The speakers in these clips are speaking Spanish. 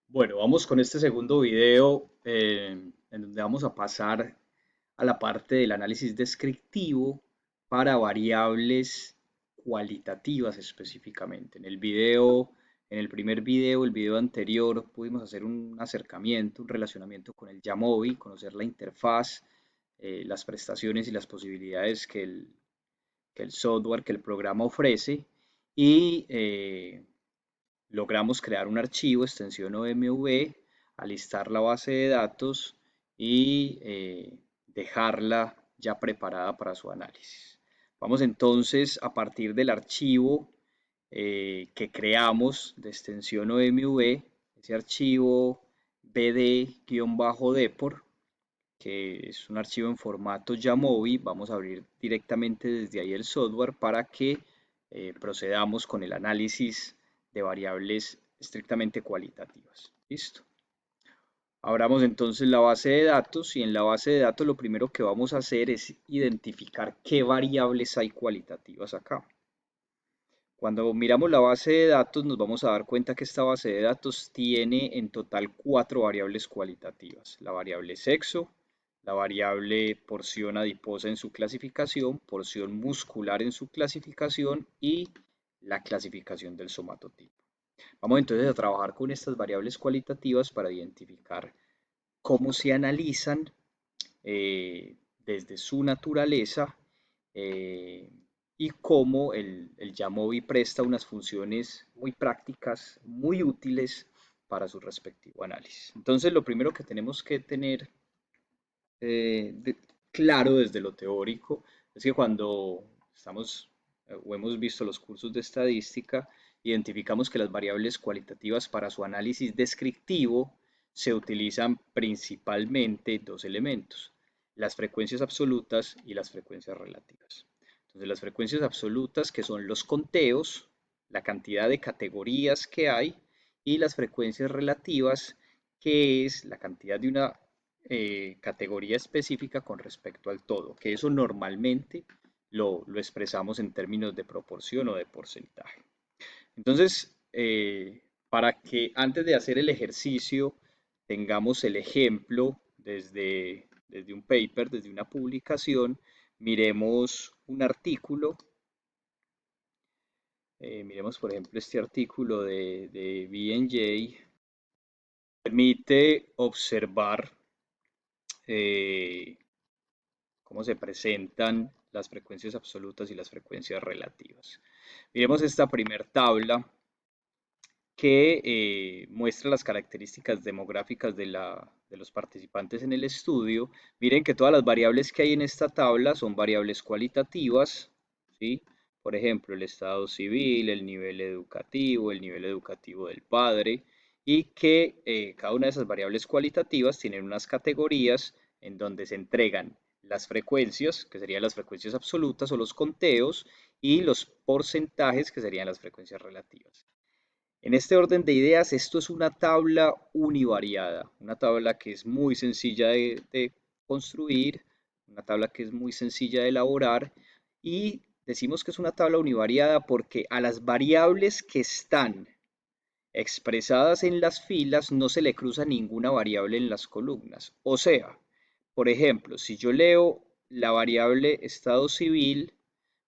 Bueno, vamos con este segundo video en donde vamos a pasar a la parte del análisis descriptivo para variables cualitativas específicamente. En el primer video, el video anterior, pudimos hacer un acercamiento, un relacionamiento con el Jamovi, conocer la interfaz, las prestaciones y las posibilidades que el software, que el programa ofrece y logramos crear un archivo, extensión OMV, alistar la base de datos y dejarla ya preparada para su análisis. Vamos entonces a partir del archivo que creamos de extensión OMV, ese archivo bd-deport, que es un archivo en formato YAMOVI, vamos a abrir directamente desde ahí el software para que procedamos con el análisis de variables estrictamente cualitativas. Listo. Abramos entonces la base de datos y en la base de datos lo primero que vamos a hacer es identificar qué variables hay cualitativas acá. Cuando miramos la base de datos nos vamos a dar cuenta que esta base de datos tiene en total 4 variables cualitativas. La variable sexo, la variable porción adiposa en su clasificación, porción muscular en su clasificación y la clasificación del somatotipo. Vamos entonces a trabajar con estas variables cualitativas para identificar cómo se analizan desde su naturaleza eh, y cómo el Jamovi presta unas funciones muy prácticas, muy útiles para su respectivo análisis. Entonces, lo primero que tenemos que tener claro desde lo teórico es que cuando estamos o hemos visto los cursos de estadística, identificamos que las variables cualitativas para su análisis descriptivo se utilizan principalmente dos elementos, las frecuencias absolutas y las frecuencias relativas. Entonces, las frecuencias absolutas, que son los conteos, la cantidad de categorías que hay, y las frecuencias relativas, que es la cantidad de una categoría específica con respecto al todo, que eso normalmente lo expresamos en términos de proporción o de porcentaje. Entonces, para que antes de hacer el ejercicio tengamos el ejemplo desde un paper, desde una publicación, miremos un artículo, miremos por ejemplo este artículo de B&J, permite observar eh, cómo se presentan las frecuencias absolutas y las frecuencias relativas. Miremos esta primer tabla que muestra las características demográficas de los participantes en el estudio. Miren que todas las variables que hay en esta tabla son variables cualitativas, ¿sí? Por ejemplo, el estado civil, el nivel educativo del padre, y que cada una de esas variables cualitativas tienen unas categorías en donde se entregan las frecuencias, que serían las frecuencias absolutas o los conteos, y los porcentajes, que serían las frecuencias relativas. En este orden de ideas, esto es una tabla univariada, una tabla que es muy sencilla de construir, una tabla que es muy sencilla de elaborar y decimos que es una tabla univariada porque a las variables que están expresadas en las filas no se le cruza ninguna variable en las columnas. O sea, por ejemplo, si yo leo la variable estado civil,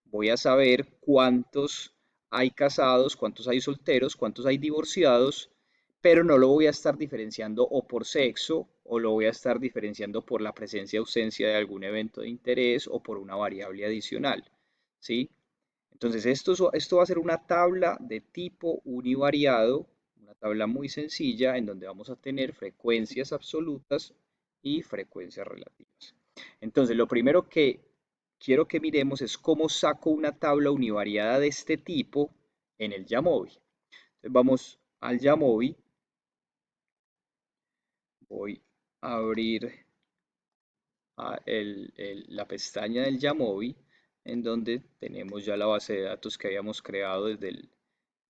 voy a saber cuántos hay casados, cuántos hay solteros, cuántos hay divorciados, pero no lo voy a estar diferenciando o por sexo o lo voy a estar diferenciando por la presencia o ausencia de algún evento de interés o por una variable adicional, ¿sí? Entonces esto va a ser una tabla de tipo univariado, una tabla muy sencilla en donde vamos a tener frecuencias absolutas y frecuencias relativas. Entonces lo primero que quiero que miremos es cómo saco una tabla univariada de este tipo en el Jamovi. Entonces vamos al Jamovi, voy a abrir la pestaña del Jamovi en donde tenemos ya la base de datos que habíamos creado desde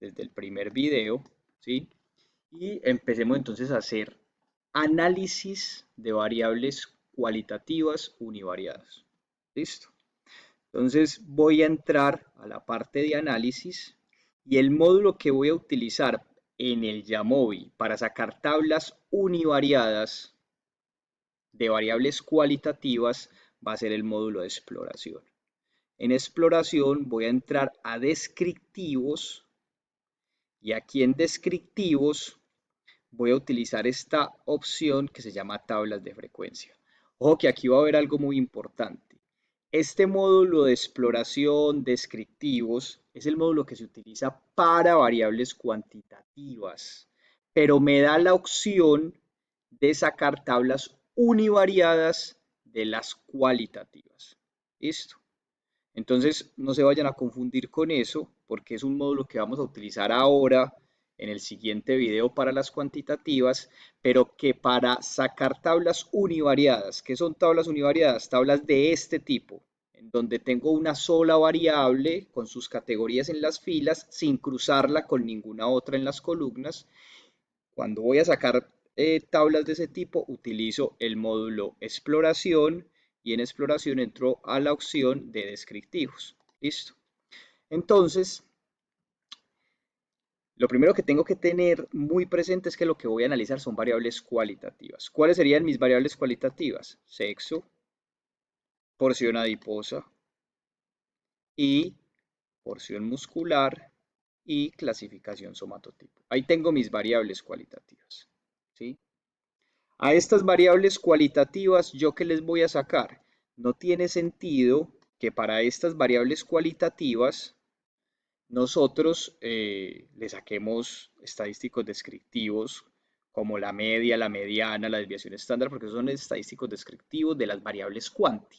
el primer video, ¿sí? Y empecemos entonces a hacer análisis de variables cualitativas univariadas. ¿Listo? Entonces voy a entrar a la parte de análisis y el módulo que voy a utilizar en el Jamovi para sacar tablas univariadas de variables cualitativas va a ser el módulo de exploración. En exploración voy a entrar a descriptivos y aquí en descriptivos voy a utilizar esta opción que se llama tablas de frecuencia. Ojo que aquí va a haber algo muy importante. Este módulo de exploración descriptivos es el módulo que se utiliza para variables cuantitativas, pero me da la opción de sacar tablas univariadas de las cualitativas. ¿Listo? Entonces no se vayan a confundir con eso, porque es un módulo que vamos a utilizar ahora en el siguiente video para las cuantitativas, pero que para sacar tablas univariadas, ¿qué son tablas univariadas? Tablas de este tipo, en donde tengo una sola variable con sus categorías en las filas, sin cruzarla con ninguna otra en las columnas. Cuando voy a sacar tablas de ese tipo, utilizo el módulo exploración y en exploración entro a la opción de descriptivos. Listo. Entonces, lo primero que tengo que tener muy presente es que lo que voy a analizar son variables cualitativas. ¿Cuáles serían mis variables cualitativas? Sexo, porción adiposa y porción muscular y clasificación somatotipo. Ahí tengo mis variables cualitativas. ¿Sí? A estas variables cualitativas, ¿yo qué les voy a sacar? No tiene sentido que para estas variables cualitativas nosotros le saquemos estadísticos descriptivos como la media, la mediana, la desviación estándar, porque son estadísticos descriptivos de las variables cuanti.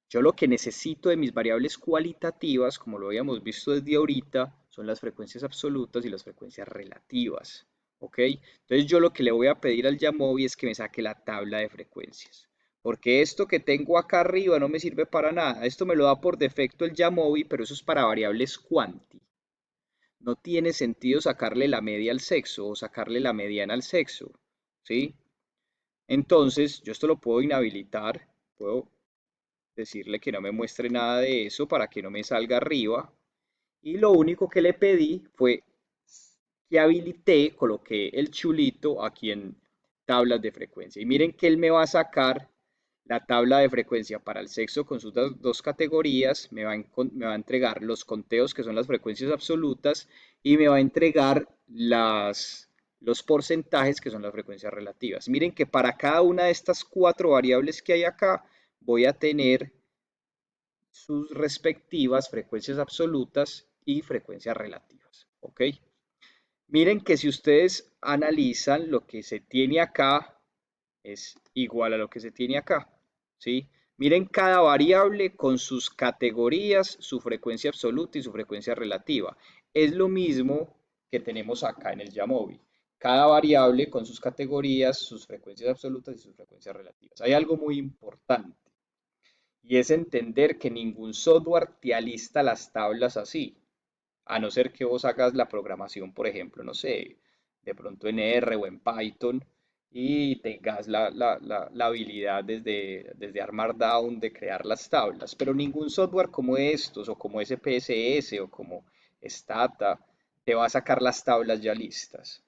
Yo lo que necesito de mis variables cualitativas, como lo habíamos visto desde ahorita, son las frecuencias absolutas y las frecuencias relativas. ¿Ok? Entonces yo lo que le voy a pedir al Jamovi es que me saque la tabla de frecuencias. Porque esto que tengo acá arriba no me sirve para nada. Esto me lo da por defecto el Jamovi, pero eso es para variables cuanti. No tiene sentido sacarle la media al sexo o sacarle la mediana al sexo. ¿Sí? Entonces yo esto lo puedo inhabilitar. Puedo decirle que no me muestre nada de eso para que no me salga arriba. Y lo único que le pedí fue que habilité, coloqué el chulito aquí en tablas de frecuencia. Y miren que él me va a sacar la tabla de frecuencia para el sexo con sus dos categorías, me va a entregar los conteos que son las frecuencias absolutas y me va a entregar los porcentajes que son las frecuencias relativas. Miren que para cada una de estas cuatro variables que hay acá voy a tener sus respectivas frecuencias absolutas y frecuencias relativas. ¿Ok? Miren que si ustedes analizan lo que se tiene acá es igual a lo que se tiene acá. ¿Sí? Miren cada variable con sus categorías, su frecuencia absoluta y su frecuencia relativa. Es lo mismo que tenemos acá en el Jamovi. Cada variable con sus categorías, sus frecuencias absolutas y sus frecuencias relativas. Hay algo muy importante y es entender que ningún software te alista las tablas así, a no ser que vos hagas la programación, por ejemplo, no sé, de pronto en R o en Python y tengas la habilidad desde Armardown de crear las tablas, pero ningún software como estos o como SPSS o como Stata te va a sacar las tablas ya listas.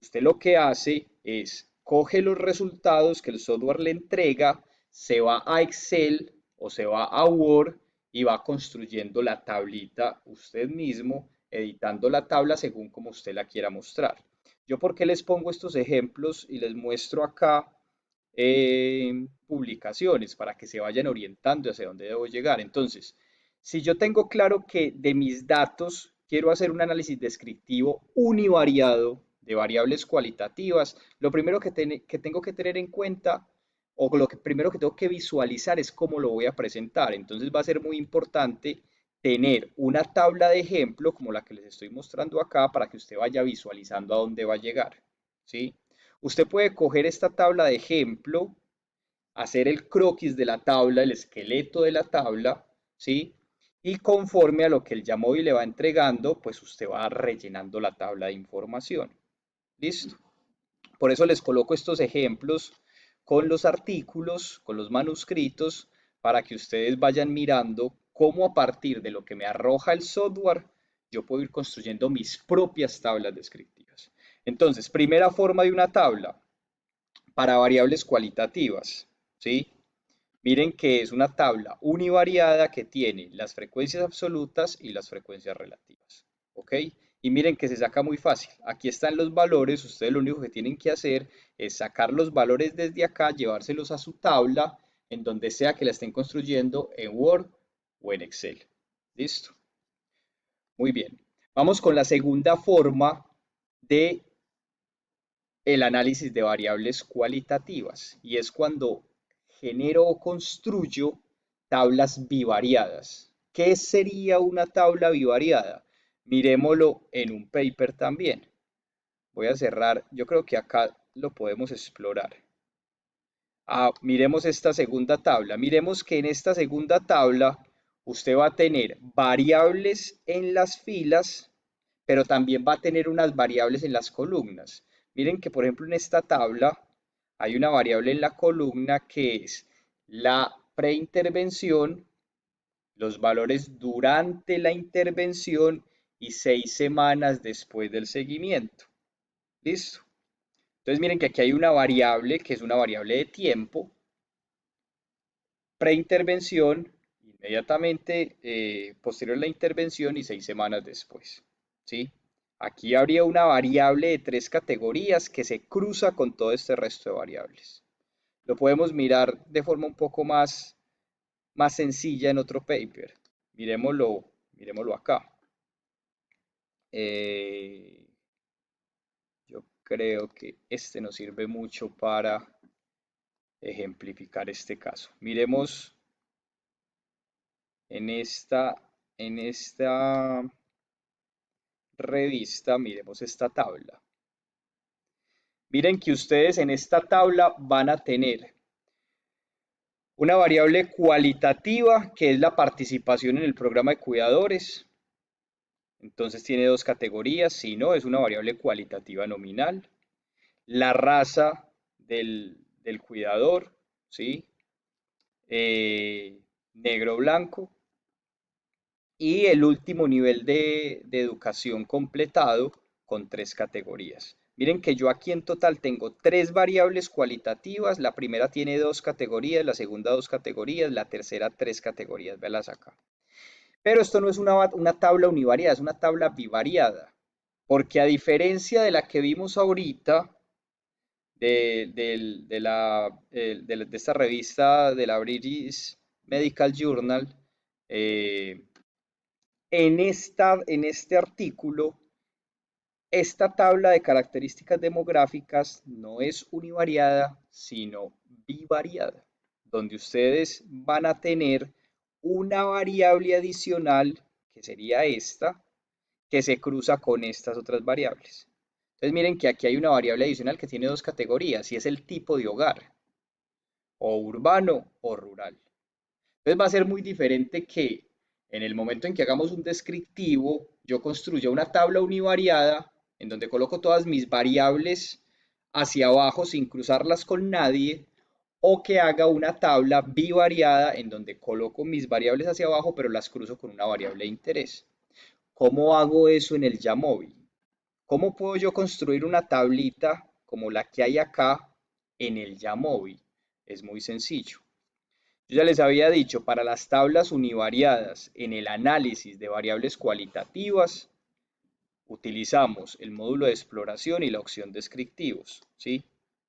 Usted lo que hace es coge los resultados que el software le entrega, se va a Excel o se va a Word y va construyendo la tablita usted mismo, editando la tabla según como usted la quiera mostrar. Yo por qué les pongo estos ejemplos y les muestro acá publicaciones para que se vayan orientando hacia dónde debo llegar. Entonces, si yo tengo claro que de mis datos quiero hacer un análisis descriptivo univariado de variables cualitativas, lo primero que tengo que tener en cuenta o lo que primero que tengo que visualizar es cómo lo voy a presentar. Entonces va a ser muy importante tener una tabla de ejemplo como la que les estoy mostrando acá para que usted vaya visualizando a dónde va a llegar. ¿Sí? Usted puede coger esta tabla de ejemplo, hacer el croquis de la tabla, el esqueleto de la tabla, ¿sí? Y conforme a lo que el Jamovi le va entregando, pues usted va rellenando la tabla de información. ¿Listo? Por eso les coloco estos ejemplos con los artículos, con los manuscritos, para que ustedes vayan mirando cómo a partir de lo que me arroja el software, yo puedo ir construyendo mis propias tablas descriptivas. Entonces, primera forma de una tabla para variables cualitativas, ¿sí? Miren que es una tabla univariada que tiene las frecuencias absolutas y las frecuencias relativas, ¿ok? Y miren que se saca muy fácil. Aquí están los valores, ustedes lo único que tienen que hacer es sacar los valores desde acá, llevárselos a su tabla, en donde sea que la estén construyendo, en Word o en Excel. ¿Listo? Muy bien. Vamos con la segunda forma de el análisis de variables cualitativas y es cuando genero o construyo tablas bivariadas. ¿Qué sería una tabla bivariada? Miremoslo en un paper también. Voy a cerrar, yo creo que acá lo podemos explorar. Miremos esta segunda tabla. Miremos que en esta segunda tabla usted va a tener variables en las filas, pero también va a tener unas variables en las columnas. Miren que, por ejemplo, en esta tabla hay una variable en la columna que es la preintervención, los valores durante la intervención y 6 semanas después del seguimiento. ¿Listo? Entonces miren que aquí hay una variable que es una variable de tiempo, preintervención, inmediatamente posterior a la intervención y 6 semanas después. ¿Sí? Aquí habría una variable de 3 categorías que se cruza con todo este resto de variables. Lo podemos mirar de forma un poco más sencilla en otro paper. Miremoslo acá. Eh, yo creo que este nos sirve mucho para ejemplificar este caso. Miremos en esta revista, miremos esta tabla. Miren que ustedes en esta tabla van a tener una variable cualitativa que es la participación en el programa de cuidadores. Entonces tiene 2 categorías, si no, es una variable cualitativa nominal. La raza del cuidador, ¿sí? Negro blanco. Y el último nivel de educación completado con 3 categorías. Miren que yo aquí en total tengo 3 variables cualitativas. La primera tiene 2 categorías, la segunda 2 categorías, la tercera 3 categorías. Velas acá. Pero esto no es una tabla univariada, es una tabla bivariada. Porque a diferencia de la que vimos ahorita, de esta revista de la British Medical Journal, eh, en este artículo, esta tabla de características demográficas no es univariada, sino bivariada, donde ustedes van a tener una variable adicional, que sería esta, que se cruza con estas otras variables. Entonces miren que aquí hay una variable adicional que tiene 2 categorías y es el tipo de hogar, o urbano o rural. Entonces va a ser muy diferente que en el momento en que hagamos un descriptivo, yo construya una tabla univariada en donde coloco todas mis variables hacia abajo sin cruzarlas con nadie, o que haga una tabla bivariada en donde coloco mis variables hacia abajo pero las cruzo con una variable de interés. ¿Cómo hago eso en el Jamovi? ¿Cómo puedo yo construir una tablita como la que hay acá en el Jamovi? Es muy sencillo. Yo ya les había dicho, para las tablas univariadas en el análisis de variables cualitativas, utilizamos el módulo de exploración y la opción descriptivos, ¿sí?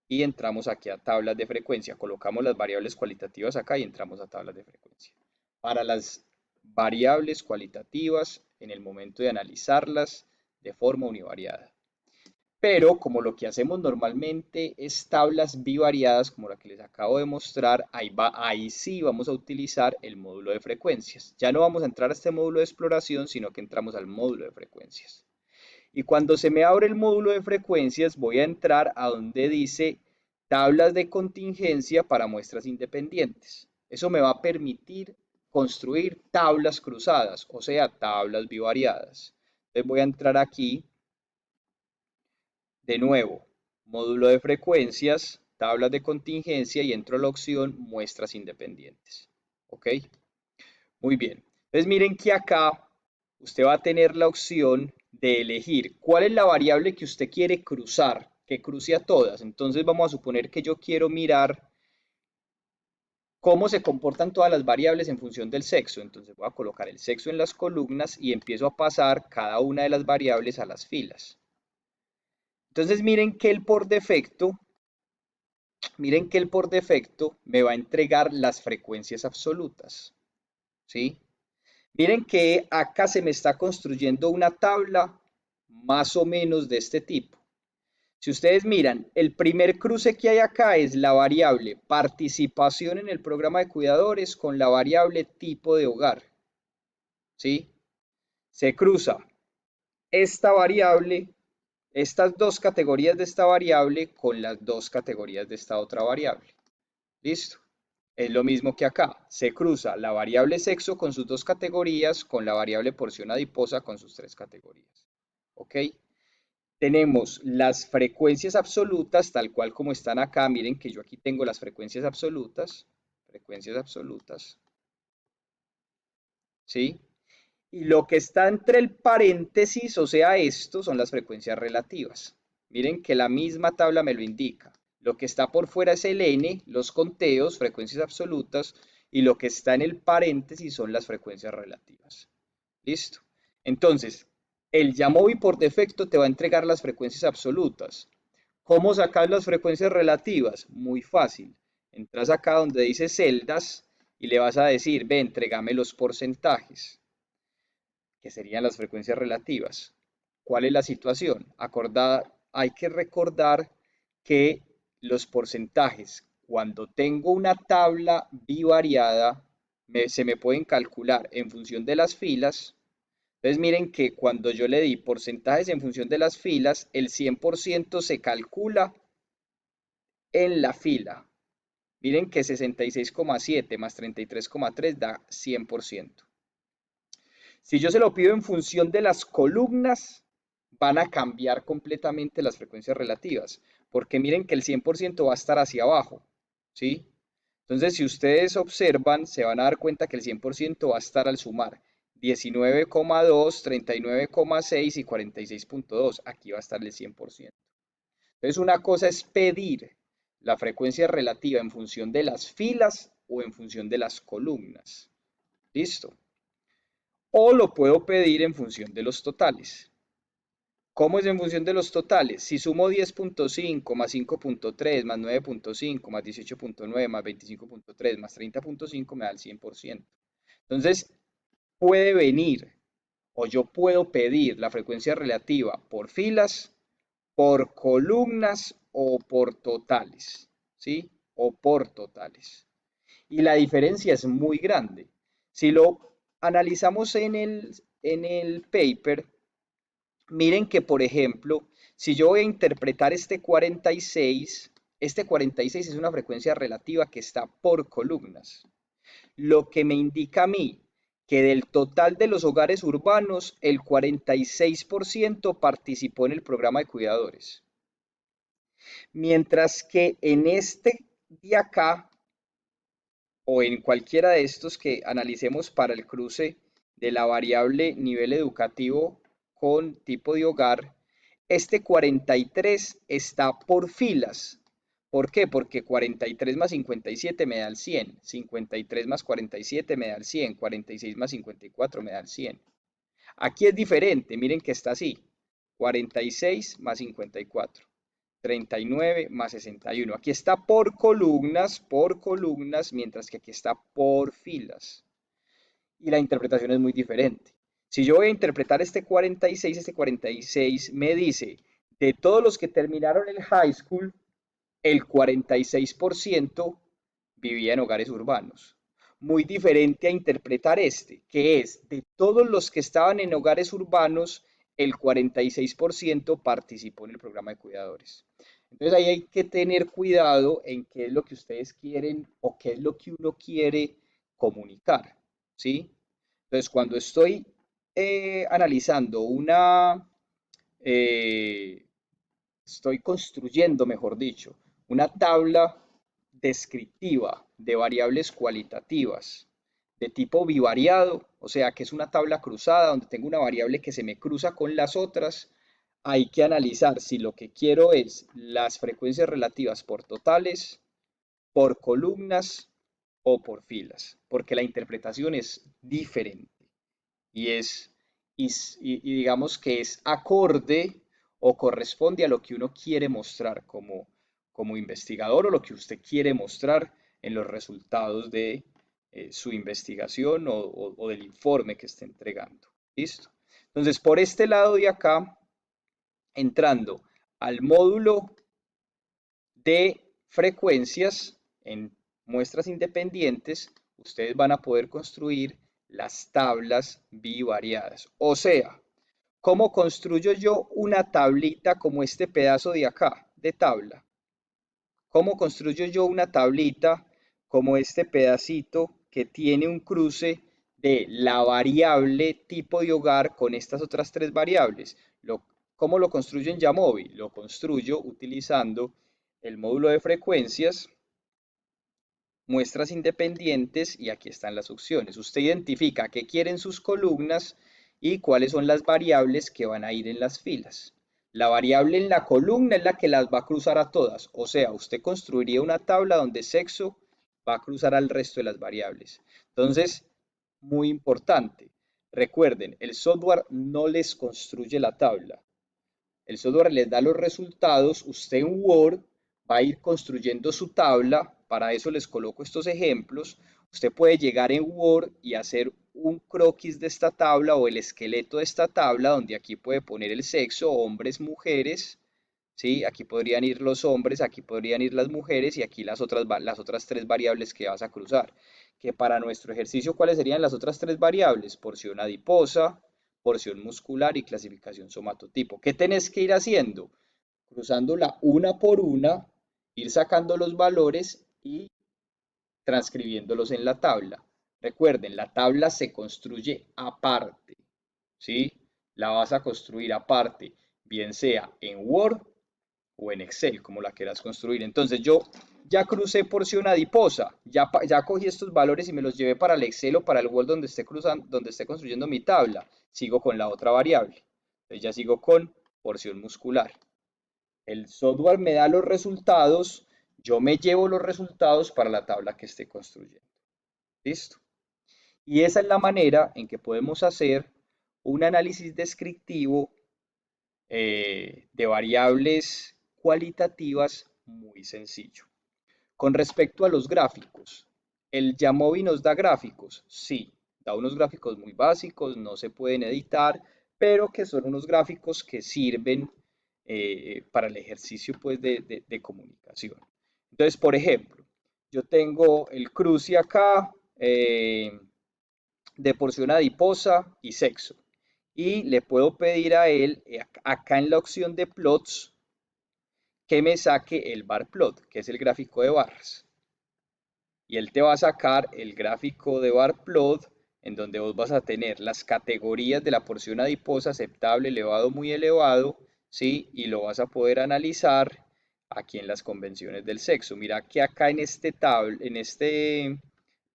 Y entramos aquí a tablas de frecuencia, colocamos las variables cualitativas acá y entramos a tablas de frecuencia. Para las variables cualitativas, en el momento de analizarlas de forma univariada. Pero como lo que hacemos normalmente es tablas bivariadas, como la que les acabo de mostrar, ahí sí vamos a utilizar el módulo de frecuencias. Ya no vamos a entrar a este módulo de exploración, sino que entramos al módulo de frecuencias. Y cuando se me abre el módulo de frecuencias, voy a entrar a donde dice tablas de contingencia para muestras independientes. Eso me va a permitir construir tablas cruzadas, o sea, tablas bivariadas. Entonces voy a entrar aquí. De nuevo, módulo de frecuencias, tablas de contingencia y entro a la opción muestras independientes. ¿Ok? Muy bien. Entonces miren que acá usted va a tener la opción de elegir cuál es la variable que usted quiere cruzar, que cruce a todas. Entonces vamos a suponer que yo quiero mirar cómo se comportan todas las variables en función del sexo. Entonces voy a colocar el sexo en las columnas y empiezo a pasar cada una de las variables a las filas. Entonces miren que él por defecto me va a entregar las frecuencias absolutas, ¿sí? Miren que acá se me está construyendo una tabla más o menos de este tipo. Si ustedes miran, el primer cruce que hay acá es la variable participación en el programa de cuidadores con la variable tipo de hogar, ¿sí? Se cruza esta variable, estas dos categorías de esta variable con las dos categorías de esta otra variable. ¿Listo? Es lo mismo que acá. Se cruza la variable sexo con sus dos categorías con la variable porción adiposa con sus tres categorías. ¿Ok? Tenemos las frecuencias absolutas, tal cual como están acá. Miren que yo aquí tengo las frecuencias absolutas. Frecuencias absolutas. ¿Sí? Y lo que está entre el paréntesis, o sea, esto son las frecuencias relativas. Miren que la misma tabla me lo indica. Lo que está por fuera es el n, los conteos, frecuencias absolutas, y lo que está en el paréntesis son las frecuencias relativas. ¿Listo? Entonces, el Jamovi por defecto te va a entregar las frecuencias absolutas. ¿Cómo sacar las frecuencias relativas? Muy fácil. Entras acá donde dice celdas y le vas a decir, ve, entrégame los porcentajes, que serían las frecuencias relativas. ¿Cuál es la situación? Hay que recordar que los porcentajes, cuando tengo una tabla bivariada, se me pueden calcular en función de las filas. Entonces miren que cuando yo le di porcentajes en función de las filas, el 100% se calcula en la fila. Miren que 66,7 más 33,3 da 100%. Si yo se lo pido en función de las columnas, van a cambiar completamente las frecuencias relativas, porque miren que el 100% va a estar hacia abajo, ¿sí? Entonces, si ustedes observan, se van a dar cuenta que el 100% va a estar al sumar 19,2, 39,6 y 46,2. Aquí va a estar el 100%. Entonces, una cosa es pedir la frecuencia relativa en función de las filas o en función de las columnas. ¿Listo? O lo puedo pedir en función de los totales. ¿Cómo es en función de los totales? Si sumo 10,5 más 5,3 más 9,5 más 18,9 más 25,3 más 30,5 me da el 100%. Entonces, puede venir o yo puedo pedir la frecuencia relativa por filas, por columnas o por totales, ¿sí? O por totales. Y la diferencia es muy grande. Si lo analizamos en el paper, miren que, por ejemplo, si yo voy a interpretar este 46 es una frecuencia relativa que está por columnas, lo que me indica a mí que del total de los hogares urbanos, el 46% participó en el programa de cuidadores. Mientras que en este de acá, o en cualquiera de estos que analicemos para el cruce de la variable nivel educativo con tipo de hogar, este 43 está por filas. ¿Por qué? Porque 43 más 57 me da el 100, 53 más 47 me da el 100, 46 más 54 me da el 100. Aquí es diferente, miren que está así, 46 más 54. 39 más 61. Aquí está por columnas, mientras que aquí está por filas. Y la interpretación es muy diferente. Si yo voy a interpretar este 46 me dice, de todos los que terminaron el high school, el 46% vivía en hogares urbanos. Muy diferente a interpretar este, que es de todos los que estaban en hogares urbanos, el 46% participó en el programa de cuidadores. Entonces ahí hay que tener cuidado en qué es lo que ustedes quieren o qué es lo que uno quiere comunicar, ¿sí? Entonces cuando estoy analizando eh, estoy construyendo, mejor dicho, una tabla descriptiva de variables cualitativas de tipo bivariado, o sea que es una tabla cruzada donde tengo una variable que se me cruza con las otras, hay que analizar si lo que quiero es las frecuencias relativas por totales, por columnas o por filas, porque la interpretación es diferente y y digamos que es acorde o corresponde a lo que uno quiere mostrar como investigador o lo que usted quiere mostrar en los resultados de su investigación o del informe que esté entregando. ¿Listo? Entonces, por este lado de acá, entrando al módulo de frecuencias en muestras independientes, ustedes van a poder construir las tablas bivariadas. O sea, ¿cómo construyo yo una tablita como este pedazo de acá, de tabla? ¿Cómo construyo yo una tablita como este pedacito que tiene un cruce de la variable tipo de hogar con estas otras tres variables? ¿Cómo lo construyo en Jamovi? Lo construyo utilizando el módulo de frecuencias, muestras independientes y aquí están las opciones. Usted identifica qué quieren sus columnas y cuáles son las variables que van a ir en las filas. La variable en la columna es la que las va a cruzar a todas. O sea, usted construiría una tabla donde sexo va a cruzar al resto de las variables. Entonces, muy importante. Recuerden, el software no les construye la tabla. El software les da los resultados, usted en Word va a ir construyendo su tabla, para eso les coloco estos ejemplos. Usted puede llegar en Word y hacer un croquis de esta tabla o el esqueleto de esta tabla, donde aquí puede poner el sexo, hombres, mujeres, ¿sí? Aquí podrían ir los hombres, aquí podrían ir las mujeres y aquí las otras tres variables que vas a cruzar. Que para nuestro ejercicio, ¿cuáles serían las otras tres variables? Porción adiposa, porción muscular y clasificación somatotipo. ¿Qué tenés que ir haciendo? Cruzándola una por una, ir sacando los valores y transcribiéndolos en la tabla. Recuerden, la tabla se construye aparte, ¿sí? La vas a construir aparte, bien sea en Word o en Excel, como la quieras construir. Entonces yo ya crucé porción adiposa, ya cogí estos valores y me los llevé para el Excel o para el Word donde esté construyendo mi tabla. Sigo con la otra variable. Entonces ya sigo con porción muscular. El software me da los resultados, yo me llevo los resultados para la tabla que esté construyendo. ¿Listo? Y esa es la manera en que podemos hacer un análisis descriptivo de variables cualitativas muy sencillo. Con respecto a los gráficos, ¿el Jamovi nos da gráficos? Sí, da unos gráficos muy básicos, no se pueden editar, pero que son unos gráficos que sirven para el ejercicio pues, de comunicación. Entonces, por ejemplo, yo tengo el cruce acá de porción adiposa y sexo. Y le puedo pedir a él, acá en la opción de plots, que me saque el bar plot, que es el gráfico de barras. Y él te va a sacar el gráfico de bar plot, en donde vos vas a tener las categorías de la porción adiposa, aceptable, elevado, muy elevado, ¿sí? Y lo vas a poder analizar aquí en las convenciones del sexo. Mira que acá en este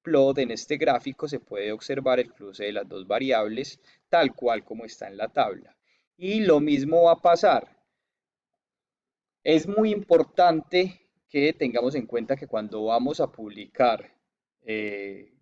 plot, en este gráfico, se puede observar el cruce de las dos variables, tal cual como está en la tabla. Y lo mismo va a pasar. Es muy importante que tengamos en cuenta que cuando vamos a publicar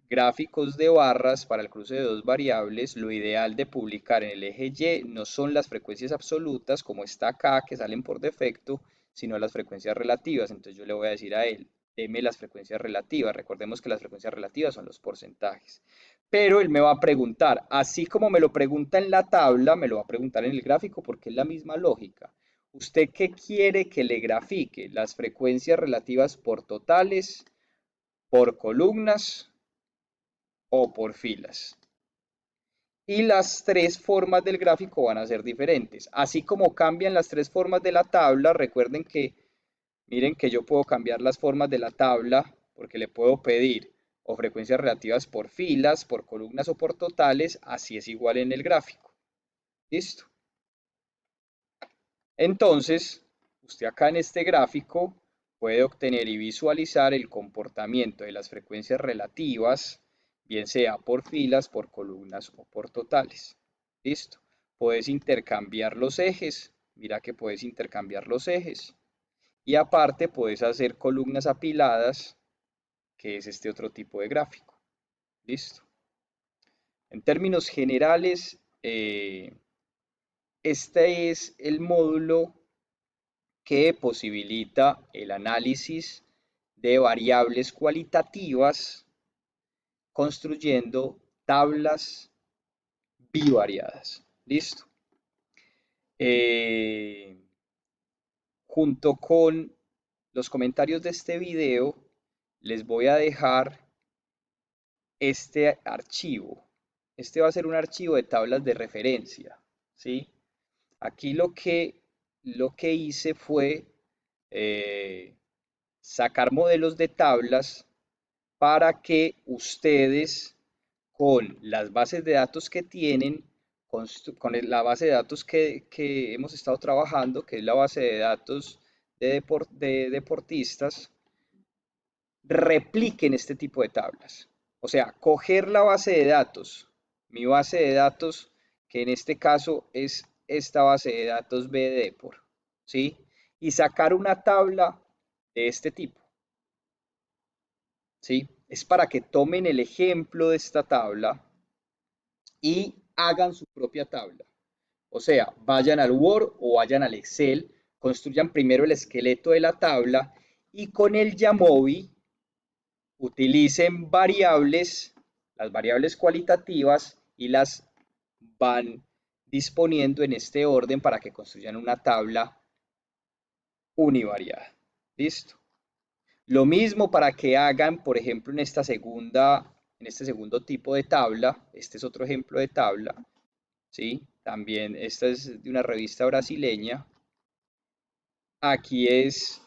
gráficos de barras para el cruce de dos variables, lo ideal de publicar en el eje Y no son las frecuencias absolutas como está acá, que salen por defecto, sino las frecuencias relativas. Entonces yo le voy a decir a él, deme las frecuencias relativas. Recordemos que las frecuencias relativas son los porcentajes. Pero él me va a preguntar, así como me lo pregunta en la tabla, me lo va a preguntar en el gráfico porque es la misma lógica. ¿Usted qué quiere que le grafique? ¿Las frecuencias relativas por totales, por columnas o por filas? Y las tres formas del gráfico van a ser diferentes. Así como cambian las tres formas de la tabla, recuerden que, miren que yo puedo cambiar las formas de la tabla porque le puedo pedir o frecuencias relativas por filas, por columnas o por totales, así es igual en el gráfico. ¿Listo? Entonces, usted acá en este gráfico puede obtener y visualizar el comportamiento de las frecuencias relativas bien sea por filas, por columnas o por totales. Listo. Puedes intercambiar los ejes. Mira que puedes intercambiar los ejes. Y aparte puedes hacer columnas apiladas, que es este otro tipo de gráfico. Listo. En términos generales, este es el módulo que posibilita el análisis de variables cualitativas construyendo tablas bivariadas. ¿Listo? Eh, Junto con los comentarios de este video, les voy a dejar este archivo. Este va a ser un archivo de tablas de referencia, ¿sí? Aquí lo que hice fue eh, sacar modelos de tablas para que ustedes, con las bases de datos que tienen, con la base de datos que hemos estado trabajando, que es la base de datos de deportistas, repliquen este tipo de tablas. O sea, coger la base de datos, mi base de datos, que en este caso es esta base de datos BDeport, ¿sí? Y sacar una tabla de este tipo, ¿sí? Es para que tomen el ejemplo de esta tabla y hagan su propia tabla. O sea, vayan al Word o vayan al Excel, construyan primero el esqueleto de la tabla y con el Jamovi utilicen variables, las variables cualitativas y las van disponiendo en este orden para que construyan una tabla univariada. ¿Listo? Lo mismo para que hagan, por ejemplo, en este segundo tipo de tabla, este es otro ejemplo de tabla, ¿sí? También esta es de una revista brasileña. Aquí es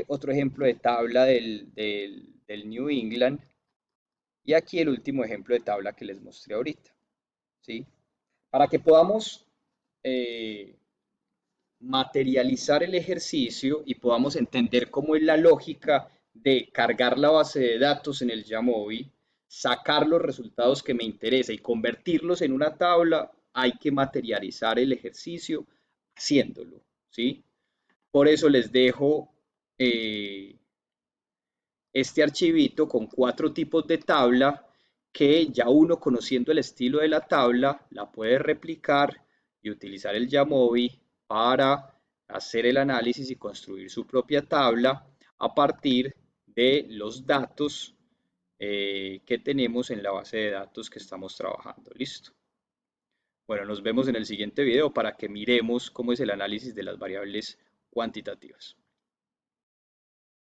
otro ejemplo de tabla del New England. Y aquí el último ejemplo de tabla que les mostré ahorita, ¿sí? Para que podamos eh, materializar el ejercicio y podamos entender cómo es la lógica de cargar la base de datos en el Jamovi, sacar los resultados que me interesa y convertirlos en una tabla, hay que materializar el ejercicio haciéndolo, ¿sí? Por eso les dejo este archivito con 4 tipos de tabla que ya uno conociendo el estilo de la tabla la puede replicar y utilizar el Jamovi para hacer el análisis y construir su propia tabla a partir de los datos que tenemos en la base de datos que estamos trabajando. Listo. Bueno, nos vemos en el siguiente video para que miremos cómo es el análisis de las variables cuantitativas.